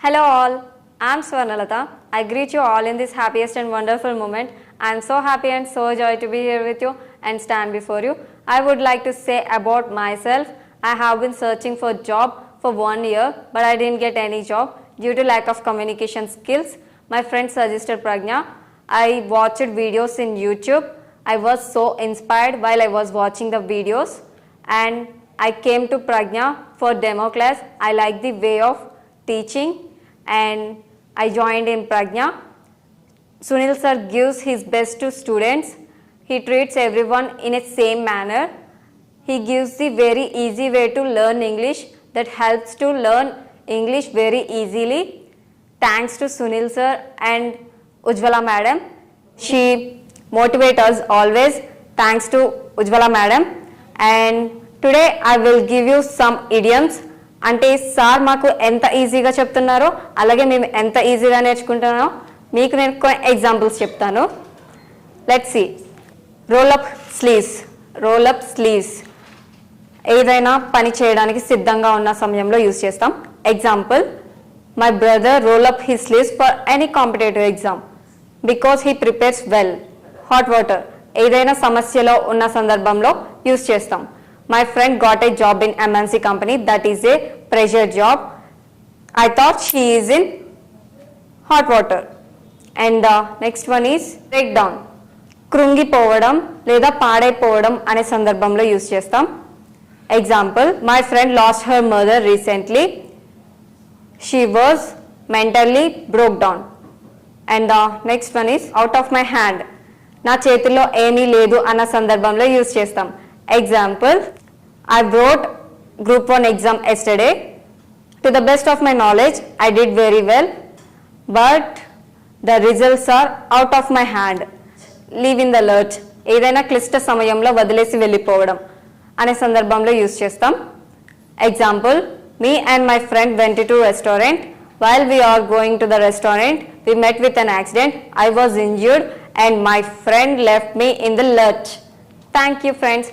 Hello all, I am Swarnalata. I greet you all in this happiest and wonderful moment. I am so happy and so joy to be here with you and stand before you. I would like to say about myself. I have been searching for job for 1 year, but I didn't get any job due to lack of communication skills. My friend suggested Pragna. I watched videos in YouTube. I was so inspired while I was watching the videos, and I came to Pragna for demo class. I like the way of teaching and I joined in Pragna. Sunil sir gives his best to students. He treats everyone in a same manner. He gives the very easy way to learn English that helps to learn English very easily. Thanks to Sunil sir and Ujjwala madam. She motivates us always. Thanks to Ujjwala madam. And today I will give you some idioms. అంటే sir మాకు ఎంత ఈజీగా చెప్తున్నారో అలాగే మేము ఎంత ఈజీగా నేర్చుకుంటున్నామో మీకు నేను కొన్ని ఎగ్జాంపుల్స్ చెప్తాను. Let's see. Roll up sleeves. Roll up sleeves ఏదైనా పని చేయడానికి సిద్ధంగా ఉన్న సమయంలో యూజ్ చేస్తాం. Example, my brother roll up his sleeves for any competitive exam because he prepares well. Hot water ఏదైనా సమస్యలో ఉన్న సందర్భంలో యూజ్ చేస్తాం. My friend got a job in MNC company, that is a pressure job. I thought she is in hot water. And the next one is breakdown. కృంగిపోవడం లేదా పాడైపోవడం అనే సందర్భంలో use చేస్తాం. Example, my friend lost her mother recently. She was mentally broke down. And the next one is out of my hand. నా చేతిలో ఏమీ లేదు అన్న సందర్భంలో యూజ్ చేస్తాం. Example, I wrote group 1 exam yesterday. To the best of my knowledge, I did very well, but the results are out of my hand. Leave in the lurch. ఏదైనా క్లిష్ట సమయంలో వదిలేసి వెళ్ళిపోవడం అనే సందర్భంలో యూజ్ చేస్తాం. Example, me and my friend went to a restaurant. While we are going to the restaurant, we met with an accident. I was injured and my friend left me in the lurch. Thank you friends.